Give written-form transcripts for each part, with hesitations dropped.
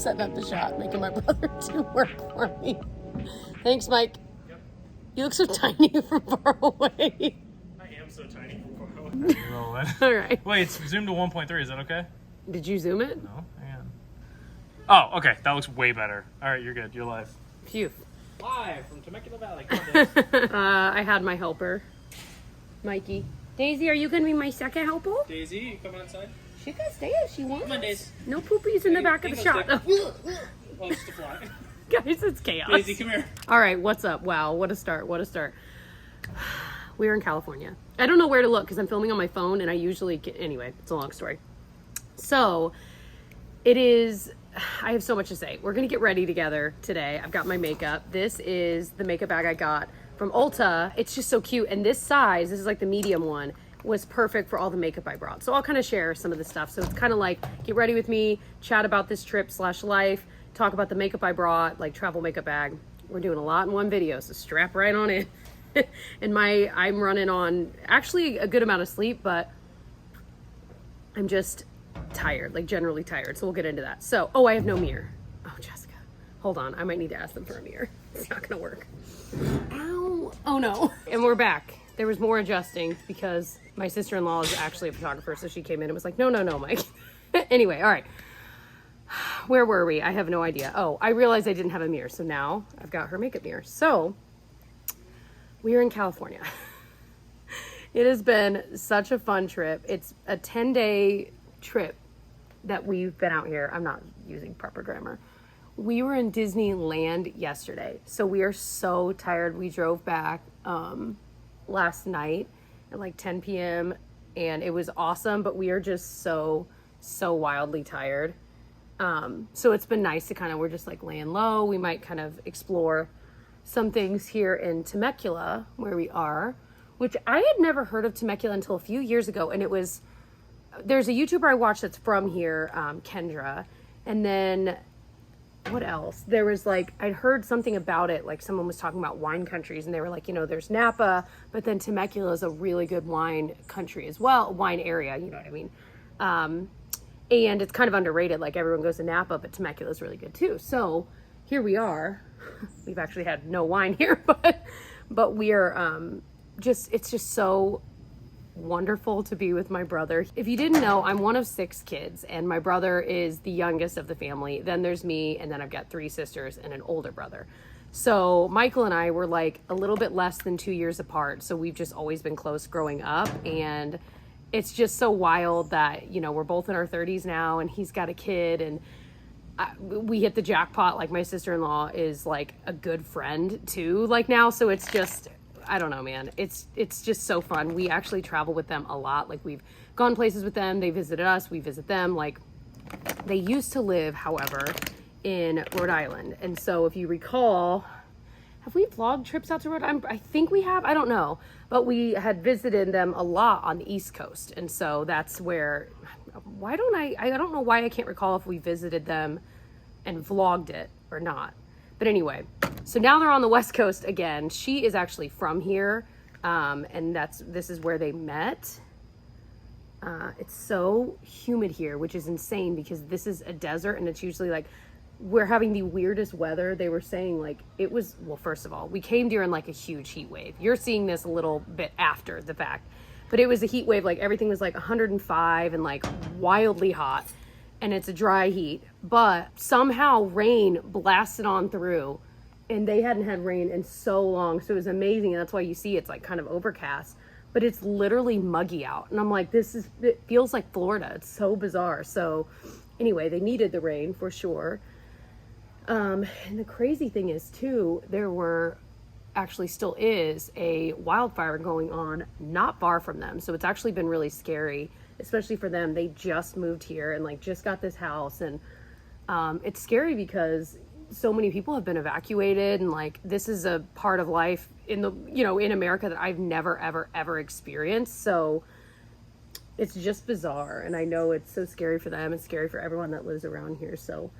setting up the shot, making my brother do work for me. Thanks, Mike. Yep. You look so tiny from far away. I am so tiny from far away. All right. Wait, it's zoomed to 1.3. Is that okay? Did you zoom it? No, hang on. Oh, okay. That looks way better. All right, you're good. You're live. Phew. Live from Temecula Valley. I had my helper, Mikey. Daisy, are you going to be my second helper? Daisy, you coming outside? She can stay if she wants. Come on, Daisy. No poopies in the back of the shot. Oh, just a fly. Guys, it's chaos. Daisy, come here. All right, what's up? Wow, what a start. We're in California. I don't know where to look because I'm filming on my phone and I usually get... Anyway, it's a long story. So, it is... I have so much to say. We're going to get ready together today. I've got my makeup. This is the makeup bag I got from Ulta. It's just so cute. And this size, this is like the medium one, was perfect for all the makeup I brought. So I'll kind of share some of the stuff. So it's kind of like, get ready with me, chat about this trip / life, talk about the makeup I brought, like travel makeup bag. We're doing a lot in one video, so strap right on in. And I'm running on actually a good amount of sleep, but I'm just tired, like generally tired. So we'll get into that. So, I have no mirror. Oh, Jessica, hold on. I might need to ask them for a mirror. It's not gonna work. Ow. Oh no. And we're back. There was more adjusting because my sister-in-law is actually a photographer. So she came in and was like, no, Mike. Anyway, all right. Where were we? I have no idea. Oh, I realized I didn't have a mirror. So now I've got her makeup mirror. So we are in California. It has been such a fun trip. It's a 10-day trip that we've been out here. I'm not using proper grammar. We were in Disneyland yesterday. So we are so tired. We drove back last night at like 10 p.m. and it was awesome, but we are just so wildly tired. So it's been nice to we're just like laying low. We might kind of explore some things here in Temecula where we are, which I had never heard of Temecula until a few years ago. And there's a YouTuber I watch that's from here, Kendra. And then what else? There was like, I'd heard something about it. Like someone was talking about wine countries and they were like, there's Napa, but then Temecula is a really good wine country as well. Wine area, you know what I mean? And it's kind of underrated. Like everyone goes to Napa, but Temecula is really good too. So here we are. We've actually had no wine here, but we are it's just so wonderful to be with my brother. If you didn't know, I'm one of 6 kids and my brother is the youngest of the family. Then there's me and then I've got 3 sisters and an older brother. So Michael and I were like a little bit less than 2 years apart. So we've just always been close growing up, and it's just so wild that, we're both in our 30s now and he's got a kid and we hit the jackpot. Like my sister-in-law is like a good friend too, like now. So it's just, I don't know, man. It's just so fun. We actually travel with them a lot. Like we've gone places with them. They visited us. We visit them. Like they used to live, however, in Rhode Island. And so if you recall, have we vlogged trips out to Rhode Island? I think we have. I don't know. But we had visited them a lot on the East Coast. And so that's where, I don't know why I can't recall if we visited them and vlogged it or not. But anyway, so now they're on the West Coast again. She is actually from here, and this is where they met. It's so humid here, which is insane because this is a desert, and it's usually like we're having the weirdest weather. They were saying like it was, well, first of all, we came during like a huge heat wave. You're seeing this a little bit after the fact, but it was a heat wave. Like everything was like 105 and like wildly hot. And it's a dry heat, but somehow rain blasted on through and they hadn't had rain in so long. So it was amazing. And that's why you see it's like kind of overcast, but it's literally muggy out. And I'm like, it feels like Florida. It's so bizarre. So anyway, they needed the rain for sure. And the crazy thing is too, actually still is a wildfire going on not far from them. So it's actually been really scary, especially for them. They just moved here and like just got this house, and it's scary because so many people have been evacuated, and like this is a part of life in America that I've never ever experienced. So it's just bizarre, and I know it's so scary for them. It's scary for everyone that lives around here. So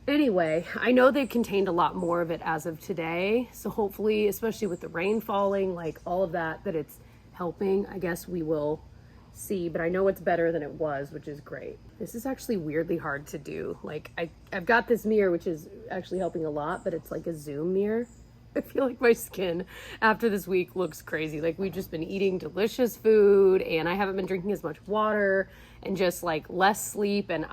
anyway, I know they've contained a lot more of it as of today. So hopefully, especially with the rain falling, like all of that it's helping. I guess we will see, but I know it's better than it was, which is great. This is actually weirdly hard to do. Like I've got this mirror, which is actually helping a lot, but it's like a zoom mirror. I feel like my skin after this week looks crazy. Like we've just been eating delicious food and I haven't been drinking as much water and just like less sleep, and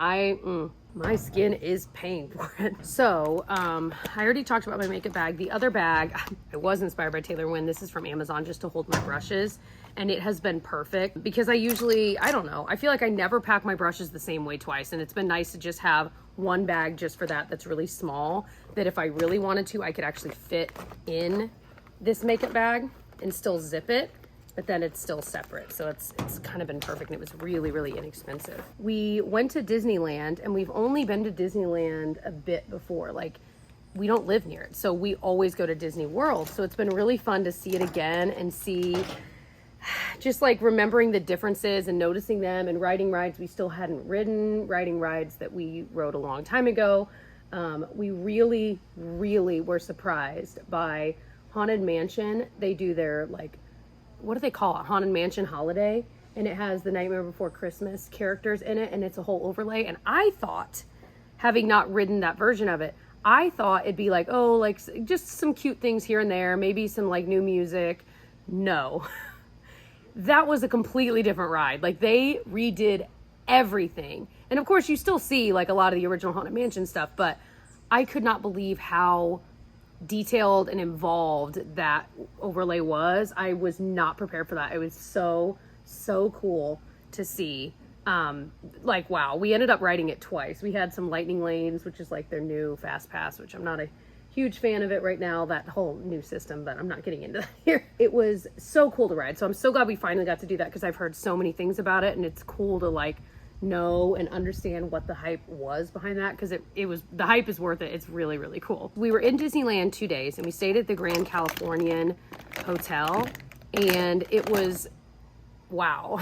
my skin is paying for it. So I already talked about my makeup bag. The other bag, I was inspired by Taylor Wynn. This is from Amazon, just to hold my brushes. And it has been perfect because I don't know, I feel like I never pack my brushes the same way twice. And it's been nice to just have one bag just for that's really small, that if I really wanted to, I could actually fit in this makeup bag and still zip it, but then it's still separate. So it's kind of been perfect, and it was really, really inexpensive. We went to Disneyland, and we've only been to Disneyland a bit before. Like, we don't live near it, so we always go to Disney World. So it's been really fun to see it again and see, just like remembering the differences and noticing them, and riding rides we still hadn't ridden, riding rides that we rode a long time ago. We really, really were surprised by Haunted Mansion. They do their, like, what do they call it? Haunted Mansion Holiday. And it has the Nightmare Before Christmas characters in it, and it's a whole overlay. And I thought, having not ridden that version of it, I thought it'd be like, oh, like just some cute things here and there, maybe some like new music. No. That was a completely different ride. Like, they redid everything. And of course, you still see like a lot of the original Haunted Mansion stuff, but I could not believe how detailed and involved that overlay was. I was not prepared for that. It was so cool to see. Like, wow, we ended up riding it twice. We had some lightning lanes, which is like their new fast pass, which I'm not a huge fan of it right now, that whole new system, but I'm not getting into that here. It was so cool to ride. So I'm so glad we finally got to do that, because I've heard so many things about it, and it's cool to like know and understand what the hype was behind that, because it was, the hype is worth it. It's really, really cool. We were in Disneyland 2 days, and we stayed at the Grand Californian Hotel, and it was, wow.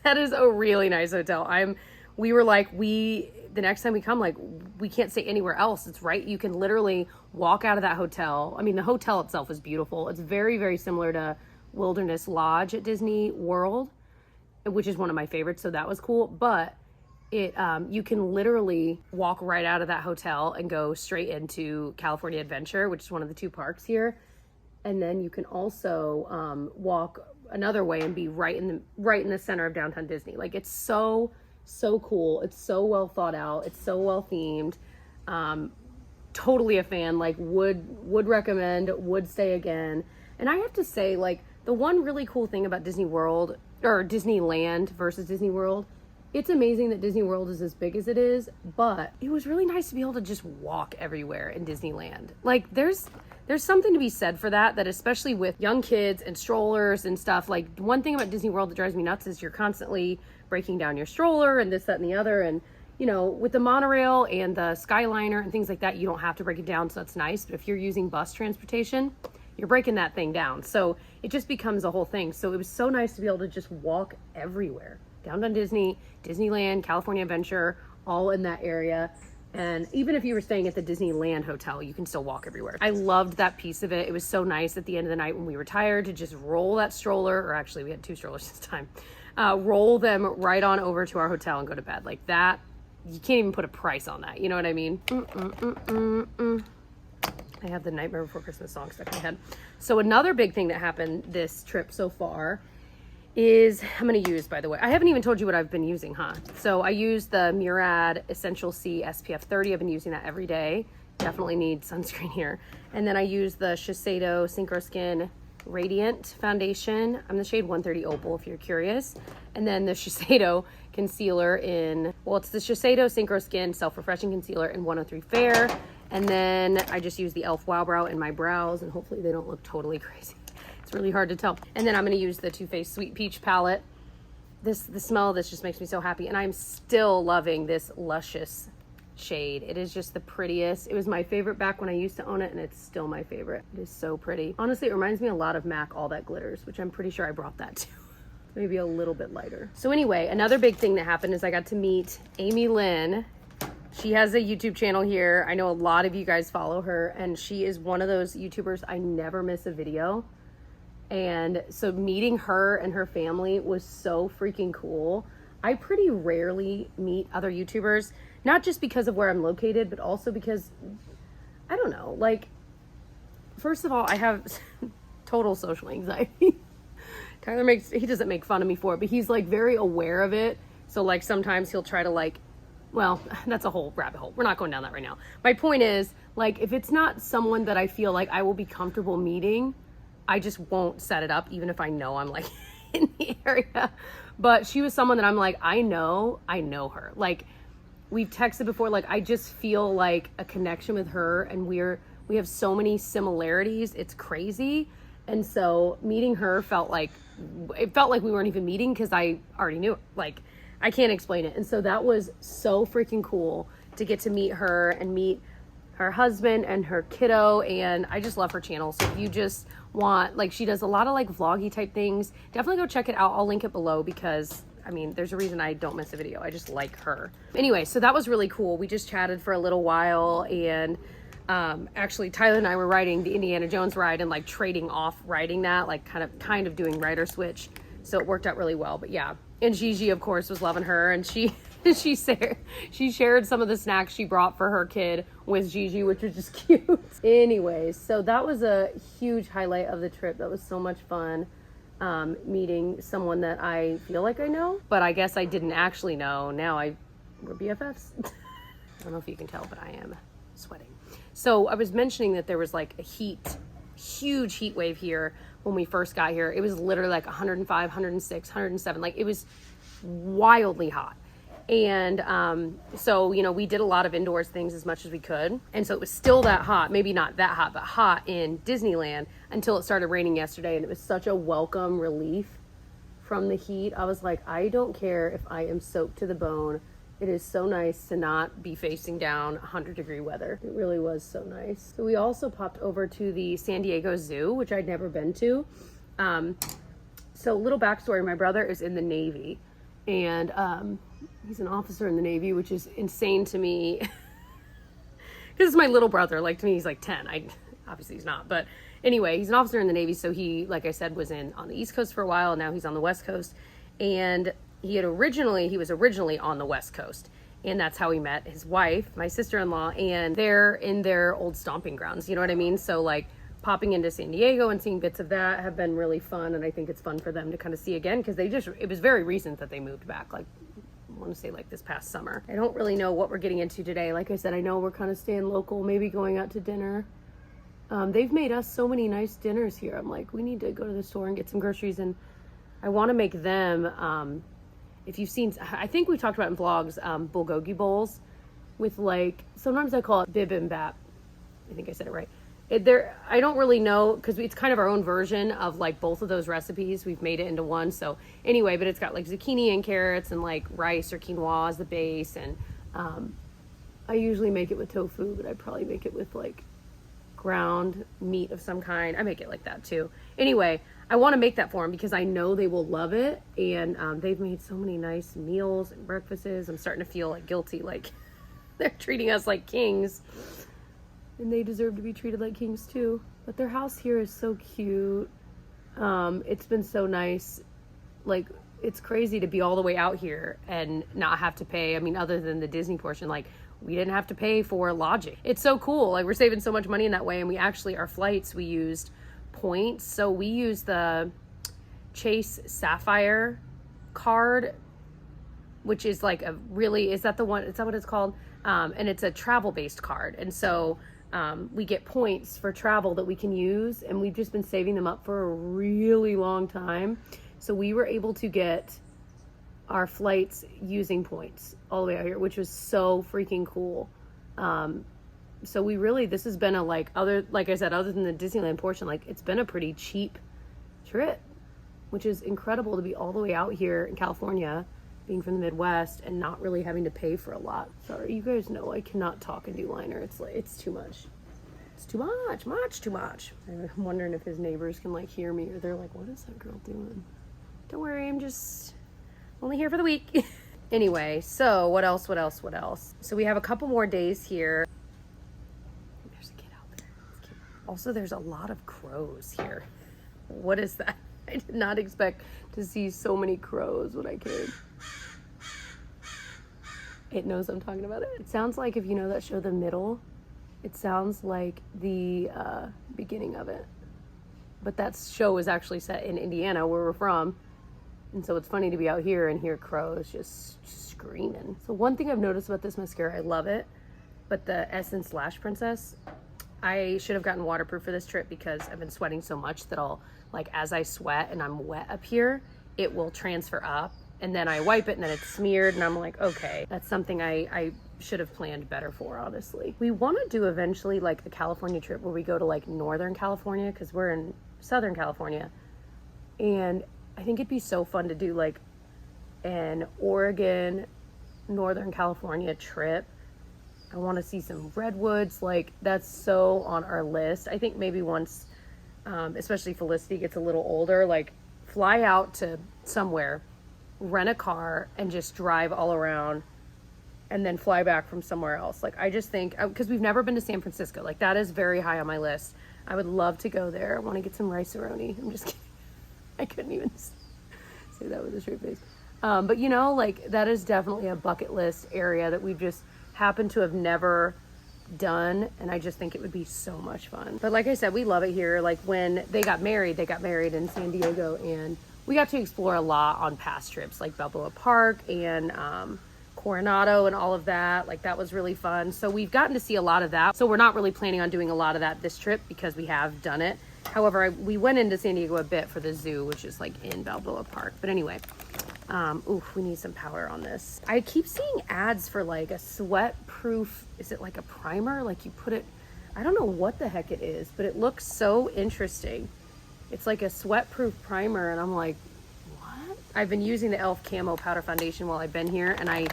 That is a really nice hotel. We were like, the next time we come, like, we can't stay anywhere else. It's right. You can literally walk out of that hotel. I mean, the hotel itself is beautiful. It's very, very similar to Wilderness Lodge at Disney World, which is one of my favorites. So that was cool. But it, you can literally walk right out of that hotel and go straight into California Adventure, which is one of the 2 parks here. And then you can also walk another way and be right in the center of downtown Disney. Like, it's so cool. It's so well thought out. It's so well themed. Totally a fan. Like, would recommend, would stay again. And I have to say, like, the one really cool thing about Disney World, or Disneyland versus Disney World, it's amazing that Disney World is as big as it is, but it was really nice to be able to just walk everywhere in Disneyland. Like, there's something to be said for that especially with young kids and strollers and stuff. Like, one thing about Disney World that drives me nuts is you're constantly breaking down your stroller and this, that, and the other. And, you know, with the monorail and the Skyliner and things like that, you don't have to break it down, so that's nice. But if you're using bus transportation, you're breaking that thing down. So it just becomes a whole thing. So it was so nice to be able to just walk everywhere. Downtown Disney, Disneyland, California Adventure, all in that area. And even if you were staying at the Disneyland Hotel, you can still walk everywhere. I loved that piece of it. It was so nice at the end of the night when we were tired to just roll that stroller, or actually we had 2 strollers this time, roll them right on over to our hotel and go to bed. Like, that, you can't even put a price on that. You know what I mean? I have the Nightmare Before Christmas song stuck in my head. So another big thing that happened this trip so far is, I'm going to use, by the way, I haven't even told you what I've been using, huh? So I use the Murad Essential C SPF 30. I've been using that every day. Definitely need sunscreen here. And then I use the Shiseido Synchro Skin Radiant Foundation. I'm the shade 130 Opal, if you're curious. And then the Shiseido Concealer in, well, it's the Shiseido Synchro Skin Self-Refreshing Concealer in 103 Fair. And then I just use the e.l.f. Wow Brow in my brows, and hopefully they don't look totally crazy. It's really hard to tell. And then I'm going to use the Too Faced Sweet Peach palette. The smell of this just makes me so happy. And I'm still loving this Luscious shade. It is just the prettiest. It was my favorite back when I used to own it, and it's still my favorite. It is so pretty. Honestly, it reminds me a lot of MAC All That Glitters, which I'm pretty sure I brought that too. Maybe a little bit lighter. So anyway, another big thing that happened is I got to meet Amy Lynn. She has a YouTube channel here. I know a lot of you guys follow her, and she is one of those YouTubers I never miss a video. And so meeting her and her family was so freaking cool. I pretty rarely meet other YouTubers, not just because of where I'm located, but also because, I don't know, like, first of all, I have total social anxiety. He doesn't make fun of me for it, but he's like very aware of it. So like sometimes he'll try to like, well, that's a whole rabbit hole. We're not going down that right now. My point is, like, if it's not someone that I feel like I will be comfortable meeting, I just won't set it up, even if I know I'm like in the area. But she was someone that I'm like, I know her. Like, we've texted before, like, I just feel like a connection with her, and we have so many similarities. It's crazy. And so meeting her felt like we weren't even meeting, because I already knew her. Like, I can't explain it. And so that was so freaking cool to get to meet her and meet her husband and her kiddo. And I just love her channel. So if you just want, like, she does a lot of like vloggy type things, definitely go check it out. I'll link it below, because I mean, there's a reason I don't miss a video. I just like her. Anyway, so that was really cool. We just chatted for a little while, and actually Tyler and I were riding the Indiana Jones ride and like trading off riding that, like kind of doing rider switch. So it worked out really well. But yeah, and Gigi of course was loving her, and she shared some of the snacks she brought for her kid with Gigi, which was just cute. Anyways, so that was a huge highlight of the trip. That was so much fun. Meeting someone that I feel like I know, but I guess I didn't actually know. Now we're BFFs. I don't know if you can tell, but I am sweating. So I was mentioning that there was like a huge heat wave here when we first got here. It was literally like 105, 106, 107. Like, it was wildly hot. And so, you know, we did a lot of indoors things as much as we could. And so it was still that hot, maybe not that hot, but hot in Disneyland until it started raining yesterday. And it was such a welcome relief from the heat. I was like, I don't care if I am soaked to the bone. It is so nice to not be facing down 100-degree weather. It really was so nice. So we also popped over to the San Diego Zoo, which I'd never been to. So little backstory, my brother is in the Navy, and he's an officer in the Navy, which is insane to me. Because it's my little brother. Like, to me, he's like 10. Obviously he's not, but anyway, he's an officer in the Navy. So he, like I said, was on the East Coast for a while, and now he's on the West Coast. And he was originally on the West Coast, and that's how he met his wife, my sister-in-law, and they're in their old stomping grounds. You know what I mean? So like popping into San Diego and seeing bits of that have been really fun. And I think it's fun for them to kind of see again, because it was very recent that they moved back. Like, I want to say like this past summer. I don't really know what we're getting into today. Like I said, I know we're kind of staying local, maybe going out to dinner. They've made us so many nice dinners here. I'm like, we need to go to the store and get some groceries, and I want to make them, if you've seen, I think we talked about in vlogs, bulgogi bowls with like, sometimes I call it bibimbap. I think I said it right. I don't really know, because it's kind of our own version of like both of those recipes. We've made it into one. So anyway, but it's got like zucchini and carrots and like rice or quinoa as the base. And I usually make it with tofu, but I'd probably make it with like ground meat of some kind. I make it like that too. Anyway, I want to make that for them because I know they will love it. And they've made so many nice meals and breakfasts. I'm starting to feel like guilty, like they're treating us like kings. And they deserve to be treated like kings too. But their house here is so cute. It's been so nice. Like, it's crazy to be all the way out here and not have to pay. I mean, other than the Disney portion, like, we didn't have to pay for lodging. It's so cool. Like, we're saving so much money in that way. And our flights, we used points. So we used the Chase Sapphire card, which is like is that what it's called? And it's a travel-based card. And so we get points for travel that we can use, and we've just been saving them up for a really long time. So we were able to get our flights using points all the way out here, which was so freaking cool. So this has been like I said, other than the Disneyland portion, like, it's been a pretty cheap trip, which is incredible to be all the way out here in California, being from the Midwest, and not really having to pay for a lot. Sorry, you guys know I cannot talk and do liner. It's too much. It's too much. I'm wondering if his neighbors can like hear me, or they're like, what is that girl doing? Don't worry, I'm just only here for the week. Anyway, so what else? So we have a couple more days here. There's a kid out there. It's cute. Also, there's a lot of crows here. What is that? I did not expect to see so many crows when I came. It knows I'm talking about it. It sounds like, if you know that show The Middle, it sounds like the beginning of it. But that show is actually set in Indiana, where we're from. And so it's funny to be out here and hear crows just screaming. So one thing I've noticed about this mascara, I love it, but the Essence Lash Princess, I should have gotten waterproof for this trip because I've been sweating so much that I'll, like, as I sweat and I'm wet up here, it will transfer up, and then I wipe it and then it's smeared, and I'm like, okay, that's something I should have planned better for, honestly. We want to do eventually like a California trip where we go to like Northern California, because we're in Southern California, and I think it'd be so fun to do like an Oregon, Northern California trip. I want to see some redwoods. Like, that's so on our list. I think maybe once, especially Felicity gets a little older, like fly out to somewhere, rent a car, and just drive all around, and then fly back from somewhere else. Like, I just think, because we've never been to San Francisco, like that is very high on my list. I would love to go there. I want to get some rice-a-roni. I'm just kidding. I couldn't even say that with a straight face. But you know, like, that is definitely a bucket list area that we've just happened to have never done, and I just think it would be so much fun. But like I said, we love it here. Like, when they got married in San Diego, and we got to explore a lot on past trips, like Balboa Park and Coronado and all of that. Like, that was really fun. So we've gotten to see a lot of that. So we're not really planning on doing a lot of that this trip because we have done it. However, we went into San Diego a bit for the zoo, which is like in Balboa Park. But anyway, we need some powder on this. I keep seeing ads for like a sweat proof, is it like a primer? Like, you put it, I don't know what the heck it is, but it looks so interesting. It's like a sweat proof primer, and I'm like, what? I've been using the e.l.f. Camo Powder Foundation while I've been here, and I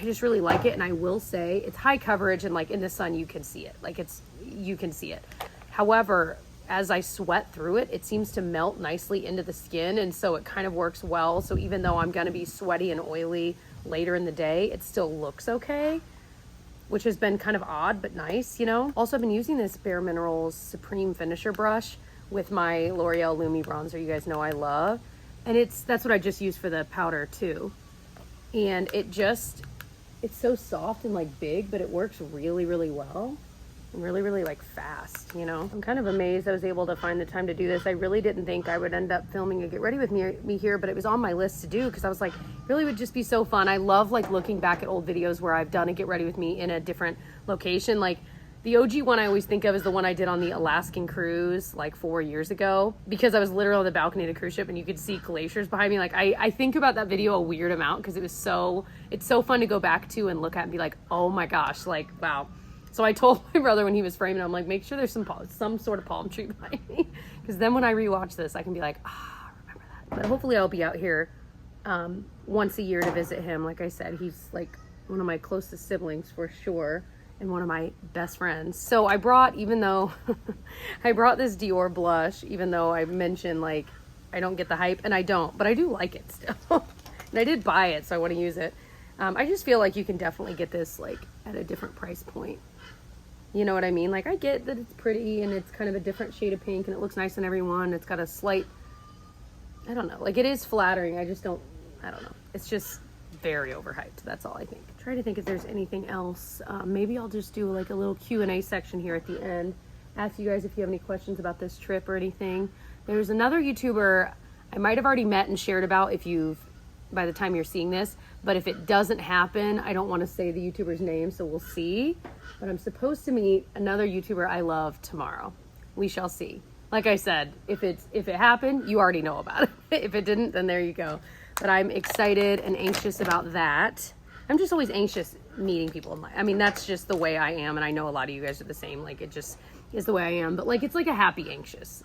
just really like it. And I will say it's high coverage, and like in the sun you can see it. Like, you can see it. However, as I sweat through it, it seems to melt nicely into the skin, and so it kind of works well. So even though I'm going to be sweaty and oily later in the day, it still looks okay, which has been kind of odd but nice, you know. Also, I've been using this Bare Minerals Supreme Finisher Brush with my L'Oreal Lumi bronzer, you guys know I love, and that's what I just used for the powder too. And it's so soft and like big, but it works really, really well. Really, really like fast, you know. I'm kind of amazed I was able to find the time to do this. I really didn't think I would end up filming a Get Ready With Me here, but it was on my list to do because I was like, really would just be so fun. I love like looking back at old videos where I've done a Get Ready With Me in a different location. Like, the OG one I always think of is the one I did on the Alaskan cruise like 4 years ago, because I was literally on the balcony of the cruise ship and you could see glaciers behind me. Like, I think about that video a weird amount because it's so fun to go back to and look at and be like, oh my gosh, like, wow. So I told my brother when he was framing, I'm like, make sure there's some sort of palm tree behind me, because then when I rewatch this, I can be like, remember that. But hopefully I'll be out here once a year to visit him. Like I said, he's like one of my closest siblings for sure, and one of my best friends. So I brought, even though I brought this Dior blush, even though I mentioned like I don't get the hype, and I don't, but I do like it still. And I did buy it, so I want to use it. I just feel like you can definitely get this like at a different price point. You know what I mean? Like, I get that it's pretty and it's kind of a different shade of pink and it looks nice on everyone. It's got a slight, I don't know, like, it is flattering. I don't know. It's just very overhyped. That's all I think. Try to think if there's anything else. Maybe I'll just do like a little Q&A section here at the end. Ask you guys if you have any questions about this trip or anything. There's another YouTuber I might have already met and shared about by the time you're seeing this, but if it doesn't happen, I don't want to say the YouTuber's name, so we'll see. But I'm supposed to meet another YouTuber I love tomorrow. We shall see. Like I said, if it happened, you already know about it. If it didn't, then there you go. But I'm excited and anxious about that. I'm just always anxious meeting people in life. I mean, that's just the way I am, and I know a lot of you guys are the same. Like, it just is the way I am. But like, it's like a happy anxious.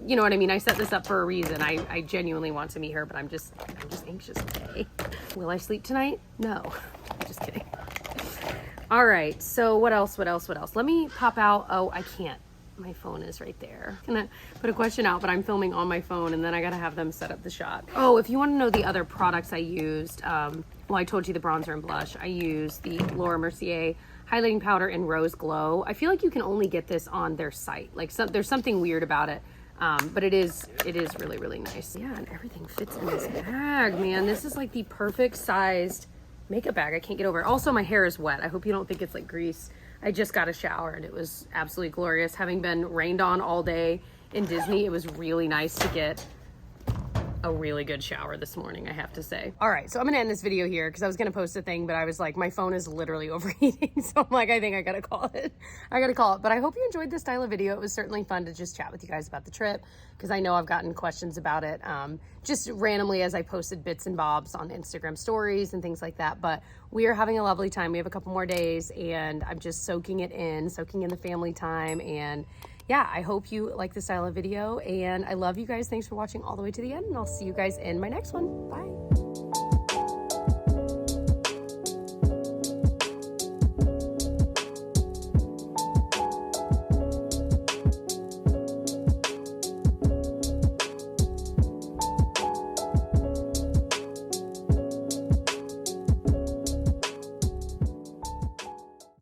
You know what I mean? I set this up for a reason. I genuinely want to meet her, but I'm just anxious today. Will I sleep tonight? No. I'm just kidding. All right. So what else? Let me pop out. Oh, I can't. My phone is right there. I'm gonna put a question out, but I'm filming on my phone, and then I gotta have them set up the shot. Oh, if you want to know the other products I used, well, I told you the bronzer and blush. I used the Laura Mercier highlighting powder in Rose Glow. I feel like you can only get this on their site. Like, there's something weird about it. But it is really, really nice. Yeah, and everything fits in this bag, man. This is like the perfect sized makeup bag. I can't get over it. Also, my hair is wet. I hope you don't think it's like grease. I just got a shower and it was absolutely glorious. Having been rained on all day in Disney, it was really nice to get a really good shower this morning, I have to say. All right, so I'm gonna end this video here because I was gonna post a thing, but I was like, my phone is literally overheating. So I'm like, I think I gotta call it. But I hope you enjoyed this style of video. It was certainly fun to just chat with you guys about the trip because I know I've gotten questions about it just randomly as I posted bits and bobs on Instagram stories and things like that. But we are having a lovely time. We have a couple more days and I'm just soaking in the family time. And yeah, I hope you like this style of video and I love you guys. Thanks for watching all the way to the end and I'll see you guys in my next one. Bye.